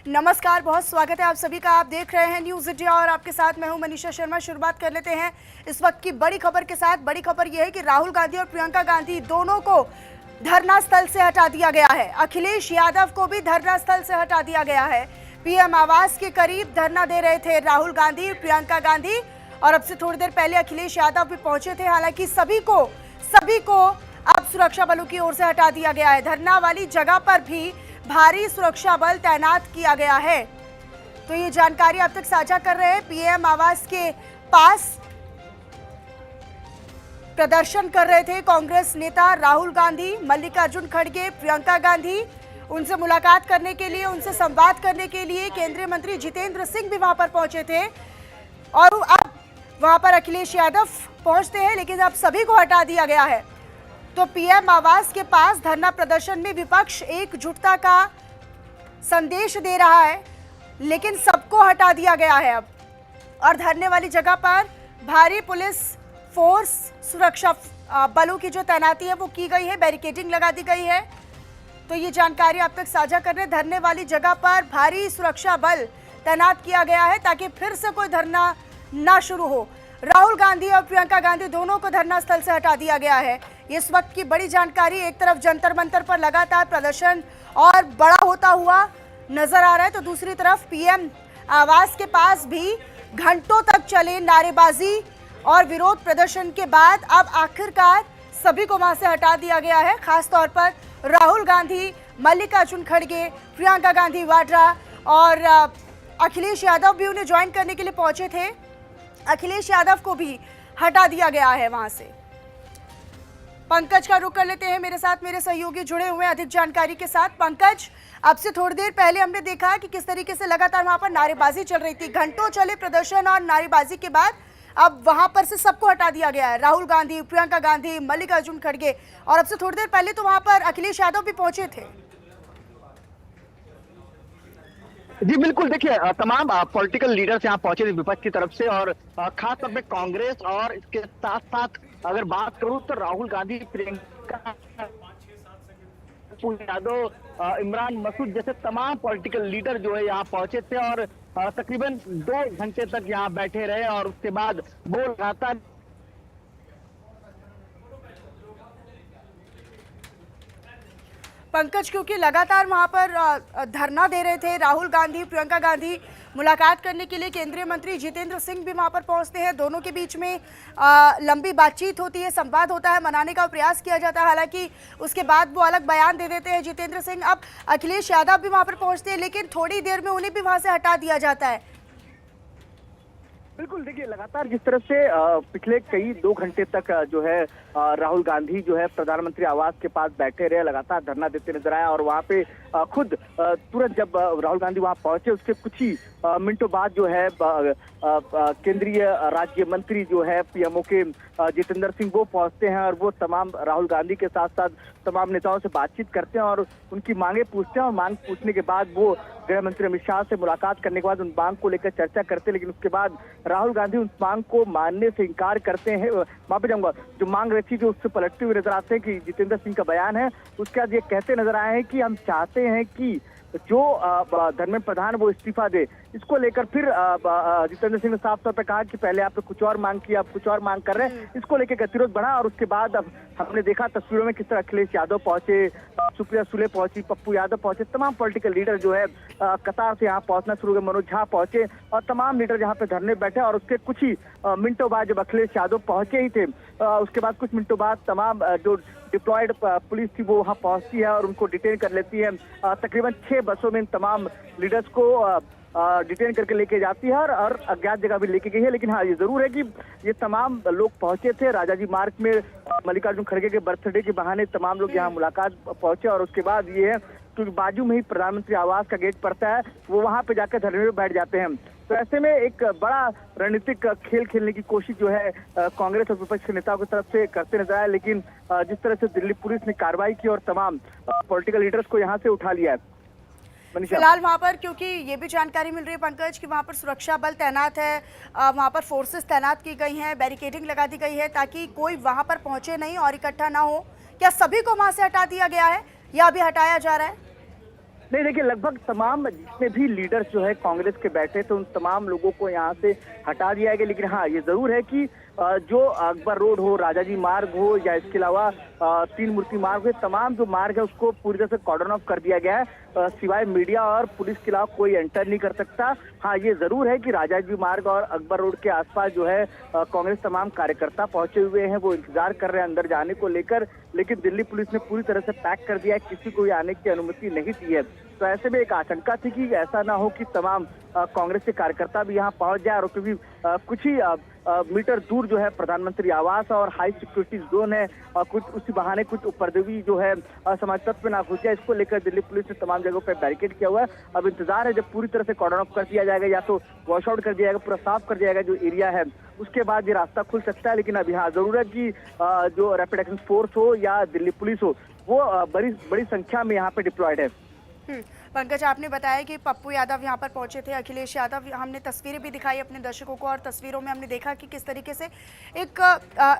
नमस्कार, बहुत स्वागत है आप सभी का। आप देख रहे हैं न्यूज़ इंडिया और आपके साथ मैं हूं मनीषा शर्मा। शुरुआत कर लेते हैं इस वक्त की बड़ी खबर के साथ। बड़ी खबर यह है कि राहुल गांधी और प्रियंका गांधी दोनों को धरना स्थल से हटा दिया गया है। अखिलेश यादव को भी धरना स्थल से हटा दिया गया है। पीएम आवास के करीब धरना दे रहे थे राहुल गांधी, प्रियंका गांधी और अब से थोड़ी देर पहले अखिलेश यादव भी पहुंचे थे। हालांकि सभी को अब सुरक्षा बलों की ओर से हटा दिया गया है। धरना वाली जगह पर भी भारी सुरक्षा बल तैनात किया गया है। तो ये जानकारी अब तक साझा कर रहे हैं। पीएम आवास के पास प्रदर्शन कर रहे थे कांग्रेस नेता राहुल गांधी, मल्लिकार्जुन खड़गे, प्रियंका गांधी। उनसे मुलाकात करने के लिए, उनसे संवाद करने के लिए केंद्रीय मंत्री जितेंद्र सिंह भी वहां पर पहुंचे थे और अब वहां पर अखिलेश यादव पहुंचते हैं, लेकिन अब सभी को हटा दिया गया है। तो पीएम आवास के पास धरना प्रदर्शन में विपक्ष एकजुटता का संदेश दे रहा है, लेकिन सबको हटा दिया गया है अब। और धरने वाली जगह पर भारी पुलिस फोर्स, सुरक्षा बलों की जो तैनाती है वो की गई है, बैरिकेडिंग लगा दी गई है। तो ये जानकारी आप तक साझा कर रहे हैं। धरने वाली जगह पर भारी सुरक्षा बल तैनात किया गया है ताकि फिर से कोई धरना ना शुरू हो। राहुल गांधी और प्रियंका गांधी दोनों को धरना स्थल से हटा दिया गया है। इस वक्त की बड़ी जानकारी, एक तरफ जंतर मंतर पर लगातार प्रदर्शन और बड़ा होता हुआ नजर आ रहा है, तो दूसरी तरफ पीएम आवास के पास भी घंटों तक चले नारेबाजी और विरोध प्रदर्शन के बाद अब आखिरकार सभी को वहां से हटा दिया गया है। खासतौर पर राहुल गांधी, मल्लिकार्जुन खड़गे, प्रियंका गांधी वाड्रा और अखिलेश यादव भी उन्हें ज्वाइन करने के लिए पहुंचे थे। अखिलेश यादव को भी हटा दिया गया है वहां से। पंकज का रुख कर लेते हैं, मेरे साथ मेरे सहयोगी जुड़े हुए हैं अधिक जानकारी के साथ। पंकज, अब से थोड़ी देर पहले हमने देखा कि किस तरीके से लगातार वहां पर नारेबाजी चल रही थी। घंटों चले प्रदर्शन और नारेबाजी के बाद अब वहां पर से सबको हटा दिया गया है। राहुल गांधी, प्रियंका गांधी, मल्लिकार्जुन खड़गे और अब से थोड़ी देर पहले तो वहां पर अखिलेश यादव भी पहुंचे थे। जी बिल्कुल, देखिए तमाम पॉलिटिकल लीडर्स यहाँ पहुंचे थे विपक्ष की तरफ से और खास तौर पे कांग्रेस और इसके साथ साथ अगर बात करूं तो राहुल गांधी, प्रियंका यादव, इमरान मसूद जैसे तमाम पॉलिटिकल लीडर जो है यहाँ पहुंचे थे और तकरीबन 2 घंटे तक यहाँ बैठे रहे और उसके बाद वो लगातार पंकज, क्योंकि लगातार वहां पर धरना दे रहे थे राहुल गांधी, प्रियंका गांधी, मुलाकात करने के लिए केंद्रीय मंत्री जितेंद्र सिंह भी वहां पर पहुंचते हैं। दोनों के बीच में लंबी बातचीत होती है, संवाद होता है, मनाने का प्रयास किया जाता है। हालांकि उसके बाद वो अलग बयान दे देते हैं जितेंद्र सिंह। अब अखिलेश यादव भी वहां पर पहुंचते हैं, लेकिन थोड़ी देर में उन्हें भी वहां से हटा दिया जाता है। बिल्कुल, देखिए लगातार जिस तरह से पिछले कई 2 घंटे तक जो है राहुल गांधी जो है प्रधानमंत्री आवास के पास बैठे रहे, लगातार धरना देते नजर आया और वहां पे खुद तुरंत जब राहुल गांधी वहां पहुंचे उसके कुछ ही मिनटों बाद जो है केंद्रीय राज्य मंत्री जो है पीएमओ के जितेंद्र सिंह वो पहुंचते हैं और वो तमाम राहुल गांधी के साथ साथ तमाम नेताओं से बातचीत करते हैं और उनकी मांगे पूछते हैं और मांग पूछने के बाद वो गृह मंत्री अमित शाह से मुलाकात करने के बाद उन मांग को लेकर चर्चा करते हैं। लेकिन उसके बाद राहुल गांधी उस मांग को मानने से इनकार करते हैं। वहां पे जाऊंगा, जो मांग रखी जो उससे पलटते हुए नजर आते हैं कि जितेंद्र सिंह का बयान है, उसके बाद ये कहते नजर आए हैं कि हम चाहते हैं कि जो धर्मेंद्र प्रधान वो इस्तीफा दे। इसको लेकर फिर जितेंद्र सिंह ने साफ तौर पर कहा कि पहले आपने कुछ और मांग की, आप कुछ और मांग कर रहे हैं। इसको लेकर गतिरोध बढ़ा और उसके बाद अब हमने देखा तस्वीरों में किस तरह अखिलेश यादव पहुंचे, सुप्रिया सुले पहुंची, पप्पू यादव पहुंचे, तमाम पॉलिटिकल लीडर जो है कतार से यहाँ पहुंचना शुरू हुए। मनोज झा पहुंचे और तमाम लीडर यहाँ पे धरने बैठे और उसके कुछ ही मिनटों बाद जब अखिलेश यादव पहुंचे ही थे, उसके बाद कुछ मिनटों बाद तमाम जो डिप्लॉयड पुलिस थी वो वहाँ पहुंचती है और उनको डिटेन कर लेती है। तकरीबन 6 बसों में इन तमाम लीडर्स को डिटेन करके लेके जाती है और अज्ञात जगह भी लेके गई है। लेकिन हाँ, ये जरूर है कि ये तमाम लोग पहुंचे थे राजाजी मार्ग में मल्लिकार्जुन खड़गे के बर्थडे के बहाने तमाम लोग यहाँ मुलाकात पहुंचे और उसके बाद ये है क्योंकि बाजू में ही प्रधानमंत्री आवास का गेट पड़ता है, वो वहां पे जाकर धरने में बैठ जाते हैं। तो ऐसे में एक बड़ा रणनीतिक खेल खेलने की कोशिश जो है कांग्रेस और विपक्ष के नेताओं की तरफ से करते नजर आए। लेकिन जिस तरह से दिल्ली पुलिस ने कार्रवाई की और तमाम पॉलिटिकल लीडर्स को यहाँ से उठा लिया है फिलहाल वहां पर, क्योंकि ये भी जानकारी मिल रही है पंकज कि वहां पर सुरक्षा बल तैनात है, वहां पर फोर्सेस तैनात की गई हैं, बैरिकेडिंग लगा दी गई है ताकि कोई वहां पर पहुंचे नहीं और इकट्ठा ना हो। क्या सभी को वहां से हटा दिया गया है या अभी हटाया जा रहा है? नहीं, देखिए लगभग तमाम जितने भी लीडर्स जो है कांग्रेस के बैठे थे उन तमाम लोगों को यहाँ से हटा दिया गया। लेकिन हाँ, ये जरूर है कि जो अकबर रोड हो, राजाजी मार्ग हो या इसके अलावा तीन मूर्ति मार्ग हो, तमाम जो मार्ग है उसको पूरी तरह से कॉर्डन ऑफ कर दिया गया है। सिवाय मीडिया और पुलिस के अलावा कोई एंटर नहीं कर सकता। हाँ, ये जरूर है कि राजाजी मार्ग और अकबर रोड के आसपास जो है कांग्रेस तमाम कार्यकर्ता पहुंचे हुए हैं, वो इंतजार कर रहे हैं अंदर जाने को लेकर। लेकिन दिल्ली पुलिस ने पूरी तरह से पैक कर दिया है, किसी को भी आने की अनुमति नहीं दी है। तो ऐसे में एक आशंका थी कि ऐसा ना हो कि तमाम कांग्रेस के कार्यकर्ता भी यहाँ पहुंच जाए, और क्योंकि कुछ ही मीटर दूर जो है प्रधानमंत्री आवास और हाई सिक्योरिटी जोन है, और कुछ उसी बहाने कुछ उपद्रवी जो है समाज तत्व ना घुस जाए, इसको लेकर दिल्ली पुलिस ने तमाम जगहों पर बैरिकेड किया हुआ है। अब इंतजार है जब पूरी तरह से कॉर्डन ऑफ कर दिया जाएगा, या तो वॉश आउट कर दिया जाएगा, पूरा साफ कर दिया जाएगा जो एरिया है, उसके बाद ये रास्ता खुल सकता है। लेकिन अभी हाँ जरूर है कि जो रैपिड एक्शन फोर्स हो या दिल्ली पुलिस हो, वो बड़ी संख्या में यहाँ पे डिप्लॉयड है। पंकज, आपने बताया कि पप्पू यादव यहाँ पर पहुंचे थे, अखिलेश यादव, हमने तस्वीरें भी दिखाई अपने दर्शकों को, और तस्वीरों में हमने देखा कि किस तरीके से एक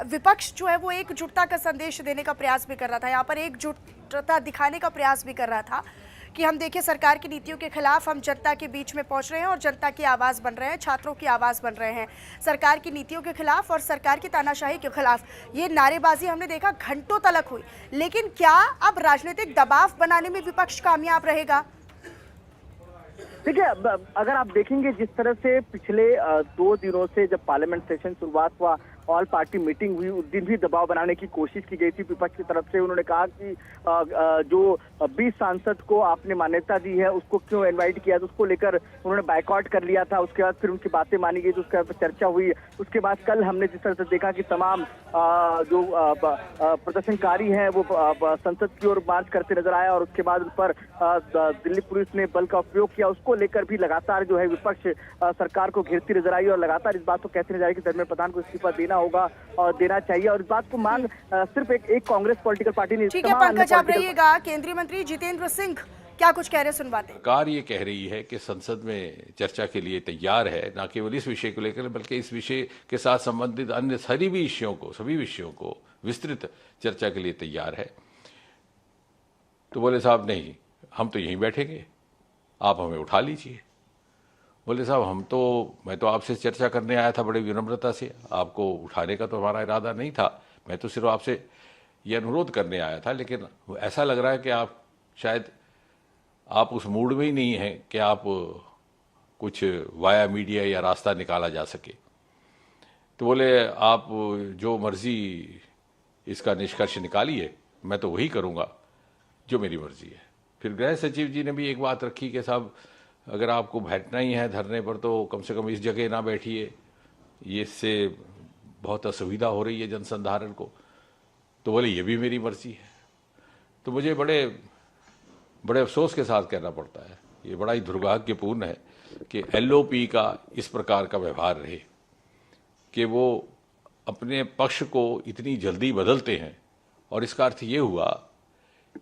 विपक्ष जो है वो एकजुटता का संदेश देने का प्रयास भी कर रहा था, यहाँ पर एकजुटता दिखाने का प्रयास भी कर रहा था कि हम देखिए सरकार की नीतियों के खिलाफ हम जनता के बीच में पहुंच रहे हैं और जनता की आवाज़ बन रहे हैं, छात्रों की आवाज़ बन रहे हैं, सरकार की नीतियों के खिलाफ और सरकार की तानाशाही के खिलाफ। ये नारेबाजी हमने देखा घंटों तलक हुई, लेकिन क्या अब राजनीतिक दबाव बनाने में विपक्ष कामयाब रहेगा? देखिए, अगर आप देखेंगे जिस तरह से पिछले 2 दिनों से जब पार्लियामेंट सेशन शुरुआत हुआ, ऑल पार्टी मीटिंग हुई, उस दिन भी दबाव बनाने की कोशिश की गई थी विपक्ष की तरफ से। उन्होंने कहा कि जो 20 सांसद को आपने मान्यता दी है उसको क्यों इनवाइट किया, तो उसको लेकर उन्होंने बायकॉट कर लिया था। उसके बाद फिर उनकी बातें मानी गई, तो उसके बाद चर्चा हुई। उसके बाद कल हमने जिस तरह से देखा कि तमाम जो प्रदर्शनकारी हैं वो संसद की ओर मार्च करते नजर आए, और उसके बाद उन पर दिल्ली पुलिस ने बल का उपयोग किया। उसको लेकर भी लगातार जो है विपक्ष सरकार को घेरती नजर आई, और लगातार इस बात को कहते नजर आई कि धर्मेंद्र प्रधान को इस्तीफा देना होगा और देना चाहिए। और इस बात को मांग सिर्फ एक कांग्रेस पॉलिटिकल पार्टी ने। ठीक है पंकज, आप रहिएगा। केंद्रीय मंत्री जितेंद्र सिंह क्या कुछ कह रहे, सुनवाते। सरकार ये कह रही है कि संसद में चर्चा के लिए तैयार है, न केवल इस विषय को लेकर बल्कि इस विषय के साथ संबंधित अन्य सभी विषयों को विस्तृत चर्चा के लिए तैयार है। तो बोले साहब नहीं, हम तो यहीं बैठेंगे, आप हमें उठा लीजिए। बोले साहब मैं तो आपसे चर्चा करने आया था बड़ी विनम्रता से, आपको उठाने का तो हमारा इरादा नहीं था, मैं तो सिर्फ आपसे ये अनुरोध करने आया था। लेकिन ऐसा लग रहा है कि आप शायद आप उस मूड में ही नहीं हैं कि आप कुछ वाया मीडिया या रास्ता निकाला जा सके। तो बोले आप जो मर्जी इसका निष्कर्ष निकालिए, मैं तो वही करूँगा जो मेरी मर्जी है। फिर गृह सचिव जी ने भी एक बात रखी कि साहब अगर आपको बैठना ही है धरने पर तो कम से कम इस जगह ना बैठिए, ये इससे बहुत असुविधा हो रही है जनसंधारण को। तो बोले ये भी मेरी मर्जी है। तो मुझे बड़े अफसोस के साथ कहना पड़ता है, ये बड़ा ही दुर्भाग्यपूर्ण है कि एलओपी का इस प्रकार का व्यवहार रहे कि वो अपने पक्ष को इतनी जल्दी बदलते हैं। और इसका अर्थ ये हुआ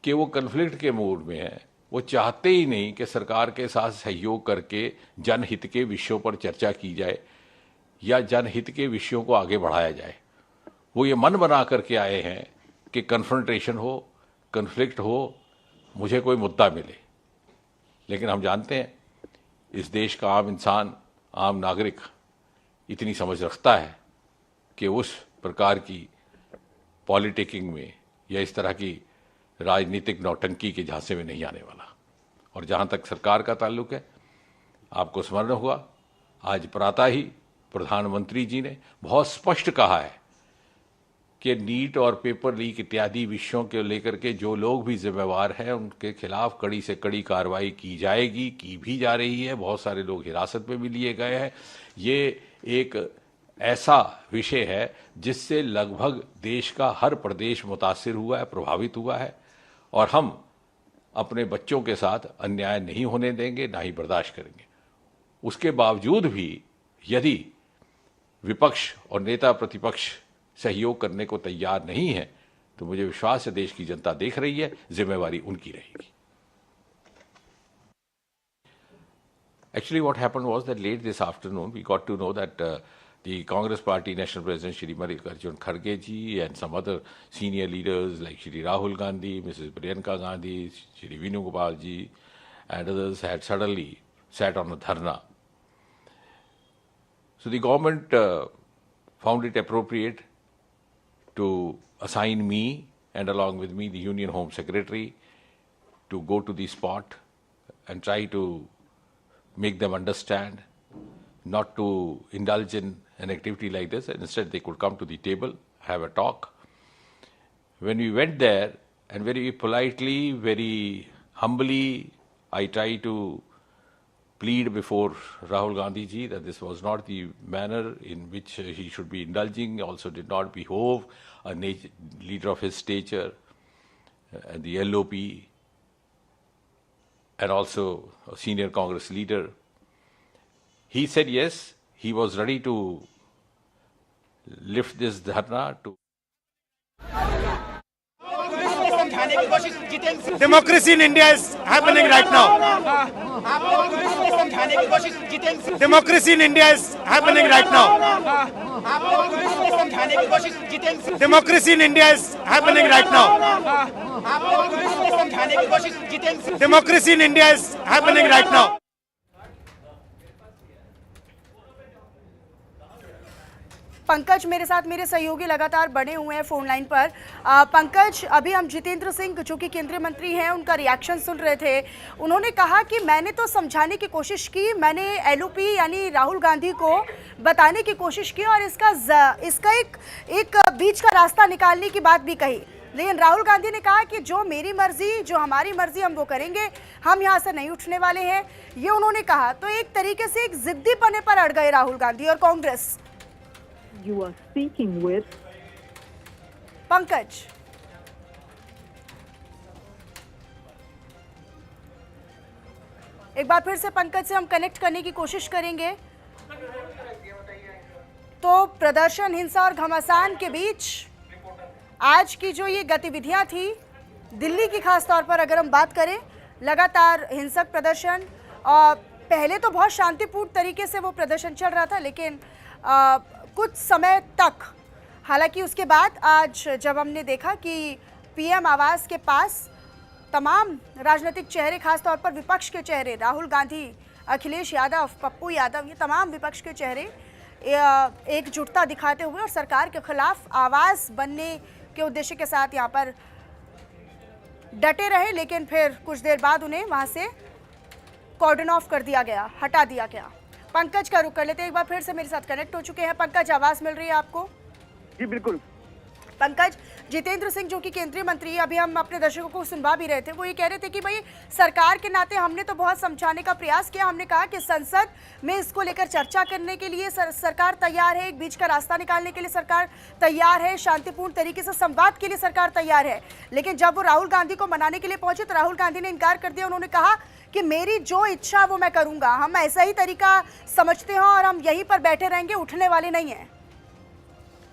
कि वो कन्फ्लिक्ट के मूड में है, वो चाहते ही नहीं कि सरकार के साथ सहयोग करके जनहित के विषयों पर चर्चा की जाए या जनहित के विषयों को आगे बढ़ाया जाए। वो ये मन बना करके आए हैं कि कन्फ्रंटेशन हो, कन्फ्लिक्ट हो, मुझे कोई मुद्दा मिले। लेकिन हम जानते हैं इस देश का आम इंसान, आम नागरिक इतनी समझ रखता है कि उस प्रकार की पॉलिटिकिंग में या इस तरह की राजनीतिक नौटंकी के झांसे में नहीं आने वाला। और जहां तक सरकार का ताल्लुक है, आपको स्मरण हुआ आज प्रातः ही प्रधानमंत्री जी ने बहुत स्पष्ट कहा है कि नीट और पेपर लीक इत्यादि विषयों के लेकर के जो लोग भी जिम्मेवार हैं उनके खिलाफ कड़ी से कड़ी कार्रवाई की जाएगी, की भी जा रही है। बहुत सारे लोग हिरासत में भी लिए गए हैं। ये एक ऐसा विषय है जिससे लगभग देश का हर प्रदेश मुतासिर हुआ है, प्रभावित हुआ है, और हम अपने बच्चों के साथ अन्याय नहीं होने देंगे, ना ही बर्दाश्त करेंगे। उसके बावजूद भी यदि विपक्ष और नेता प्रतिपक्ष सहयोग करने को तैयार नहीं है तो मुझे विश्वास है देश की जनता देख रही है, जिम्मेवारी उनकी रहेगी। Actually, what happened was that late this afternoon we got to know that the Congress Party National President Shri Mallikarjun Kharge ji and some other senior leaders like Shri Rahul Gandhi, Mrs. Priyanka Gandhi, Shri Venugopal ji, and others had suddenly sat on a dharna. So the government found it appropriate to assign me, and along with me the Union Home Secretary, to go to the spot and try to make them understand not to indulge in an activity like this, and instead they could come to the table, have a talk. When we went there, and very politely, very humbly, I tried to plead before Rahul Gandhi ji that this was not the manner in which he should be indulging, also did not behove a leader of his stature, and the LOP, and also a senior Congress leader. He said yes, he was ready to lift this dharna to. Democracy in India is happening right now. Democracy in India is happening right now. Democracy in India is happening right now. Democracy in India is happening right now. Pankaj मेरे साथ मेरे सहयोगी लगातार बने हुए हैं phone line पर। पंकज, अभी हम जितेंद्र सिंह जो कि केंद्रीय मंत्री हैं उनका रिएक्शन सुन रहे थे। उन्होंने कहा कि मैंने तो समझाने की कोशिश की, मैंने एलओपी यानी राहुल गांधी को बताने की कोशिश की और इसका एक बीच का रास्ता निकालने की बात भी कही, लेकिन राहुल गांधी ने कहा कि जो मेरी मर्जी, जो हमारी मर्जी हम वो करेंगे, हम यहाँ से नहीं उठने वाले हैं, ये उन्होंने कहा। तो एक तरीके से एक जिद्दी पने पर अड़ गए राहुल गांधी और Congress. You are speaking with Pankaj, एक बार फिर से पंकज से हम कनेक्ट करने की कोशिश करेंगे। तो प्रदर्शन, हिंसा और घमासान के बीच आज की जो ये गतिविधियां थी दिल्ली की, खास तौर पर अगर हम बात करें, लगातार हिंसक प्रदर्शन, और पहले तो बहुत शांतिपूर्ण तरीके से वो प्रदर्शन चल रहा था, लेकिन कुछ समय तक, हालांकि उसके बाद आज जब हमने देखा कि पीएम आवास के पास तमाम राजनीतिक चेहरे, खासतौर पर विपक्ष के चेहरे, राहुल गांधी, अखिलेश यादव, पप्पू यादव, ये तमाम विपक्ष के चेहरे एकजुटता दिखाते हुए और सरकार के खिलाफ आवाज़ बनने के उद्देश्य के साथ यहाँ पर डटे रहे, लेकिन फिर कुछ देर बाद उन्हें वहाँ से कॉर्डन ऑफ कर दिया गया, हटा दिया गया। पंकज का रुख कर लेते हैं, एक बार फिर से मेरे साथ कनेक्ट हो चुके हैं। पंकज, आवाज मिल रही है आपको? जी बिल्कुल। पंकज, जितेंद्र सिंह जो कि केंद्रीय मंत्री, अभी हम अपने दर्शकों को सुनवा भी रहे थे, वो ये कह रहे थे कि भाई सरकार के नाते हमने तो बहुत समझाने का प्रयास किया, हमने कहा कि संसद में इसको लेकर चर्चा करने के लिए सरकार तैयार है, एक बीच का रास्ता निकालने के लिए सरकार तैयार है, शांतिपूर्ण तरीके से संवाद के लिए सरकार तैयार है, लेकिन जब वो राहुल गांधी को मनाने के लिए पहुंचे तो राहुल गांधी ने इनकार कर दिया। उन्होंने कहा कि मेरी जो इच्छा वो मैं करूंगा, हम ऐसा ही तरीका समझते हैं और हम यहीं पर बैठे रहेंगे, उठने वाले नहीं हैं।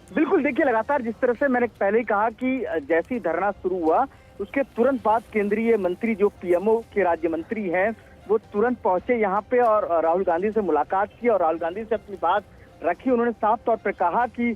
बिल्कुल, देखिए लगातार जिस तरह से मैंने पहले ही कहा कि जैसी धरना शुरू हुआ उसके तुरंत बाद केंद्रीय मंत्री जो पीएमओ के राज्य मंत्री हैं वो तुरंत पहुंचे यहाँ पे और राहुल गांधी से मुलाकात की और राहुल गांधी से अपनी बात रखी। उन्होंने साफ तौर पर कहा कि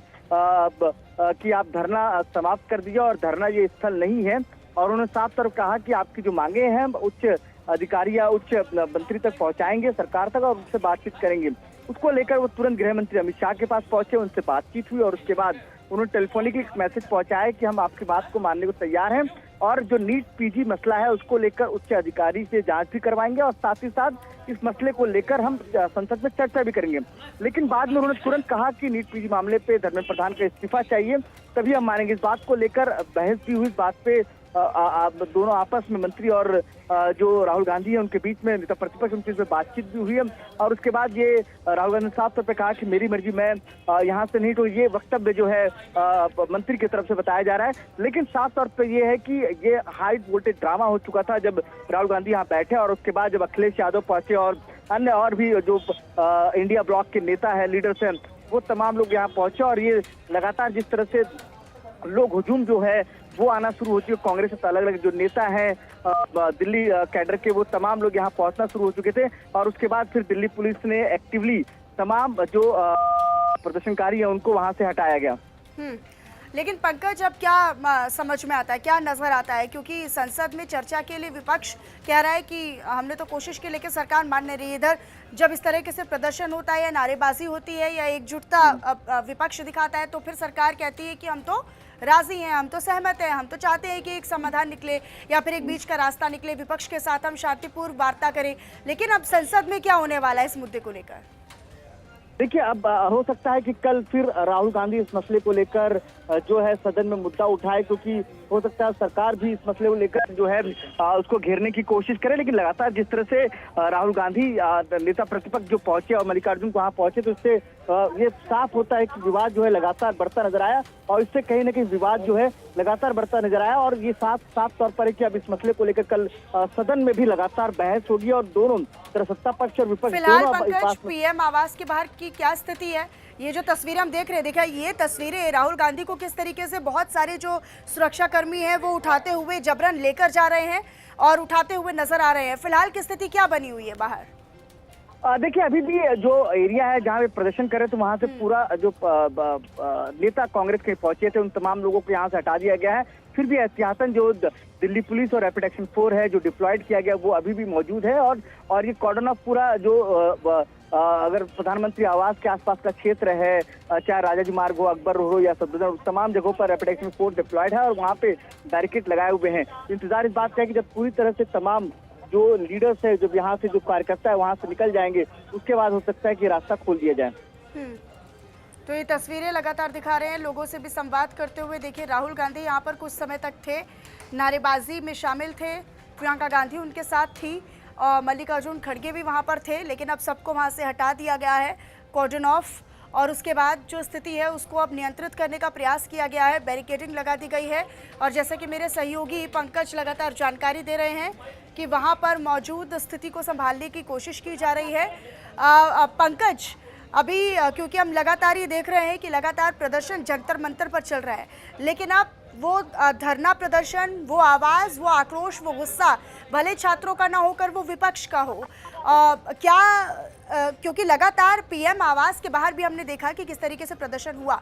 आप धरना समाप्त कर दिया और धरना ये स्थल नहीं है, और उन्होंने साफ तौर पर कहा कि आपकी जो मांगे हैं उच्च अधिकारी या उच्च मंत्री तक पहुंचाएंगे, सरकार तक, और उनसे बातचीत करेंगे। उसको लेकर वो तुरंत गृह मंत्री अमित शाह के पास पहुंचे, उनसे बातचीत हुई और उसके बाद उन्होंने टेलीफोनिक एक मैसेज पहुंचाया कि हम आपकी बात को मानने को तैयार हैं और जो नीट पीजी मसला है उसको लेकर उच्च अधिकारी से जांच भी करवाएंगे और साथ ही साथ इस मसले को लेकर हम संसद में चर्चा भी करेंगे। लेकिन बाद में उन्होंने तुरंत कहा कि नीट पीजी मामले पे धर्मेंद्र प्रधान का इस्तीफा चाहिए, तभी हम मानेंगे। इस बात को लेकर बहस भी हुई, इस बात पे दोनों आपस में मंत्री और जो राहुल गांधी है उनके बीच में नेता प्रतिपक्ष उनकी बातचीत भी हुई है और उसके बाद ये राहुल गांधी ने साफ तौर पर कहा कि मेरी मर्जी, मैं यहाँ से नहीं, तो ये वक्तव्य जो है मंत्री की तरफ से बताया जा रहा है। लेकिन साफ तौर पर ये है कि ये हाई वोल्टेज ड्रामा हो चुका था जब राहुल गांधी यहाँ बैठे और उसके बाद जब अखिलेश यादव पहुंचे और अन्य और भी जो इंडिया ब्लॉक के नेता है, लीडर्स हैं, वो तमाम लोग यहाँ पहुंचे और ये लगातार जिस तरह से लोग हुजूम जो है वो आना शुरू हो चुके। कांग्रेस से अलग अलग जो नेता हैं दिल्ली कैडर के, वो तमाम लोग यहाँ पहुंचना शुरू हो चुके थे और उसके बाद फिर दिल्ली पुलिस ने एक्टिवली तमाम जो प्रदर्शनकारी हैं उनको वहां से हटाया गया। लेकिन पंकज, अब क्या समझ में आता है, क्या नजर आता है, क्योंकि संसद में चर्चा के लिए विपक्ष कह रहा है कि हमने तो कोशिश की लेकिन सरकार मान नहीं रही। इधर जब इस तरह के से प्रदर्शन होता है या नारेबाजी होती है या एकजुटता विपक्ष दिखाता है तो फिर सरकार कहती है कि हम तो राजी हैं, हम तो सहमत हैं, हम तो चाहते हैं कि एक समाधान निकले या फिर एक बीच का रास्ता निकले, विपक्ष के साथ हम शांतिपूर्ण वार्ता करें। लेकिन अब संसद में क्या होने वाला है इस मुद्दे को लेकर? देखिए, अब हो सकता है कि कल फिर राहुल गांधी इस मसले को लेकर जो है सदन में मुद्दा उठाए, क्योंकि हो सकता है सरकार भी इस मसले को लेकर जो है उसको घेरने की कोशिश करे। लेकिन लगातार जिस तरह से राहुल गांधी नेता प्रतिपक्ष जो पहुंचे और मल्लिकार्जुन को वहां पहुंचे, तो इससे ये साफ होता है कि विवाद जो है लगातार बढ़ता नजर आया और इससे कहीं ना कहीं विवाद जो है लगातार बढ़ता नजर आया। और ये साफ तौर पर है कि अब इस मसले को लेकर कल सदन में भी लगातार बहस होगी और दोनों तरह सत्ता पक्ष और विपक्ष फिलहाल दोनों पंकज, पीएम आवास के बाहर की क्या स्थिति है? ये जो तस्वीरें हम देख रहे हैं, देखिए ये तस्वीरें राहुल गांधी को किस तरीके से बहुत सारे जो सुरक्षा कर्मी हैं वो उठाते हुए जबरन लेकर जा रहे हैं और उठाते हुए नजर आ रहे हैं। फिलहाल की स्थिति क्या बनी हुई है बाहर? देखिए, अभी भी जो एरिया है जहाँ वे प्रदर्शन कर रहे थे वहां से पूरा जो नेता कांग्रेस के पहुंचे थे उन तमाम लोगों को यहाँ से हटा दिया गया है। फिर भी एहतियातन जो दिल्ली पुलिस और रैपिड एक्शन 4 है जो डिप्लॉयड किया गया वो अभी भी मौजूद है। और ये कॉर्डन ऑफ पूरा जो अगर प्रधानमंत्री आवास के आसपास का क्षेत्र है, चाहे राजाजी मार्ग हो, अकबर रोड हो या सफदरजंग, तमाम जगहों पर रैपिड एक्शन 4 डिप्लॉयड है और वहाँ पे बैरिकेड लगाए हुए हैं। इंतजार इस बात का है कि जब पूरी तरह से तमाम जो लीडर्स है, जब यहाँ से जो कार्यकर्ता है वहाँ से निकल जाएंगे, उसके बाद हो सकता है कि रास्ता खोल दिया जाए। तो ये तस्वीरें लगातार दिखा रहे हैं, लोगों से भी संवाद करते हुए। देखिए, राहुल गांधी यहाँ पर कुछ समय तक थे, नारेबाजी में शामिल थे, प्रियंका गांधी उनके साथ थी और मल्लिकार्जुन खड़गे भी वहाँ पर थे, लेकिन अब सबको वहाँ से हटा दिया गया है, कॉर्डन ऑफ। और उसके बाद जो स्थिति है उसको अब नियंत्रित करने का प्रयास किया गया है, बैरिकेडिंग लगा दी गई है। और जैसे कि मेरे सहयोगी पंकज लगातार जानकारी दे रहे हैं कि वहाँ पर मौजूद स्थिति को संभालने की कोशिश की जा रही है। पंकज, अभी क्योंकि हम लगातार ये देख रहे हैं कि लगातार प्रदर्शन जंतर मंतर पर चल रहा है, लेकिन अब वो धरना प्रदर्शन, वो आवाज़, वो आक्रोश, वो गुस्सा भले छात्रों का ना होकर वो विपक्ष का हो, क्योंकि लगातार पीएम आवास के बाहर भी हमने देखा कि किस तरीके से प्रदर्शन हुआ,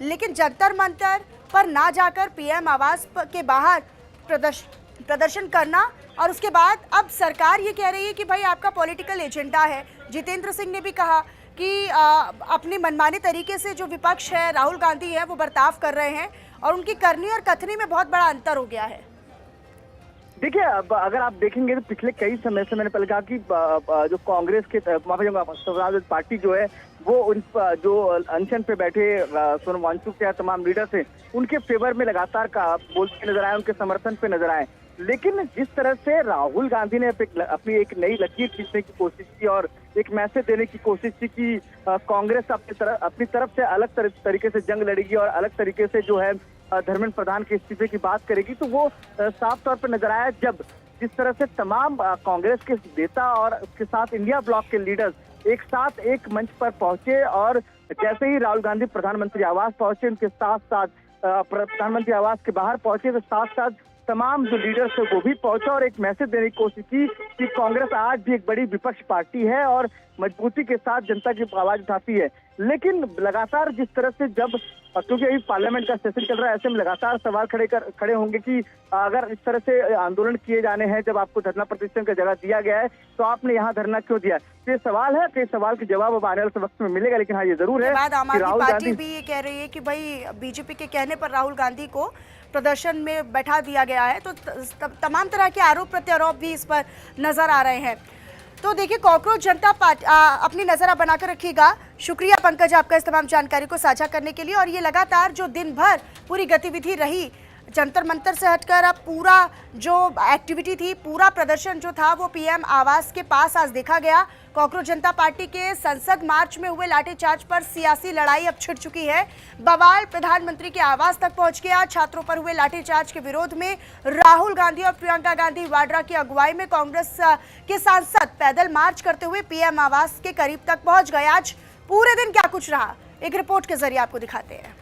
लेकिन जंतर मंतर पर ना जाकर पीएम आवास के बाहर प्रदर्शन करना और उसके बाद अब सरकार ये कह रही है कि भाई आपका पॉलिटिकल एजेंडा है। जितेंद्र सिंह ने भी कहा कि अपने मनमाने तरीके से जो विपक्ष है, राहुल गांधी है, वो बर्ताव कर रहे हैं और उनकी करनी और कथनी में बहुत बड़ा अंतर हो गया है। देखिए, अब अगर आप देखेंगे तो पिछले कई समय से मैंने पहले कहा कि जो कांग्रेस के समाजवादी पार्टी जो है वो उन जो अनशन पे बैठे सोनम वांगचुक के तमाम लीडर्स हैं उनके फेवर में लगातार बोलते नजर आए, उनके समर्थन पे नजर आए। लेकिन जिस तरह से राहुल गांधी ने अपनी एक नई लकीर खींचने की कोशिश की और एक मैसेज देने की कोशिश की कि कांग्रेस अपनी तरफ से अलग तरीके से जंग लड़ेगी और अलग तरीके से जो है धर्मेंद्र प्रधान के इस्तीफे की बात करेगी, तो वो साफ तौर पर नजर आया जब जिस तरह से तमाम कांग्रेस के नेता और उसके साथ इंडिया ब्लॉक के लीडर्स एक साथ एक मंच पर पहुंचे और जैसे ही राहुल गांधी प्रधानमंत्री आवास पहुंचे, उनके साथ साथ प्रधानमंत्री आवास के बाहर पहुंचे तो साथ साथ तमाम जो लीडर्स थे वो भी पहुंचा और एक मैसेज देने की कोशिश की कि कांग्रेस आज भी एक बड़ी विपक्ष पार्टी है और मजबूती के साथ जनता की आवाज उठाती है। लेकिन लगातार जिस तरह से जब क्योंकि अभी पार्लियामेंट का सेशन चल रहा है, ऐसे में लगातार सवाल खड़े होंगे कि अगर इस तरह से आंदोलन किए जाने हैं, जब आपको धरना प्रदर्शन का जगह दिया गया है तो आपने यहाँ धरना क्यों दिया? तो ये सवाल है कि सवाल के जवाब अब आने वाले वक्त में मिलेगा। लेकिन हाँ, ये जरूर है कि राहुल गांधी भी ये कह रही है कि भाई बीजेपी के कहने पर राहुल गांधी को प्रदर्शन में बैठा दिया गया है, तो तमाम तरह के आरोप प्रत्यारोप भी इस पर नजर आ रहे हैं। तो देखिए, कॉकरोच जनता पार्टी अपनी नजर आप बनाकर रखिएगा। शुक्रिया पंकज आपका इस तमाम जानकारी को साझा करने के लिए। और ये लगातार जो दिन भर पूरी गतिविधि रही, जंतर मंतर से हटकर अब पूरा जो एक्टिविटी थी, पूरा प्रदर्शन जो था वो पीएम आवास के पास आज देखा गया। कॉकरोच जनता पार्टी के संसद मार्च में हुए लाठीचार्ज पर सियासी लड़ाई अब छिड़ चुकी है। बवाल प्रधानमंत्री के आवास तक पहुंच गया। छात्रों पर हुए लाठीचार्ज के विरोध में राहुल गांधी और प्रियंका गांधी वाड्रा की अगुवाई में कांग्रेस के सांसद पैदल मार्च करते हुए पीएम आवास के करीब तक पहुंच गए। आज पूरे दिन क्या कुछ रहा, एक रिपोर्ट के जरिए आपको दिखाते हैं।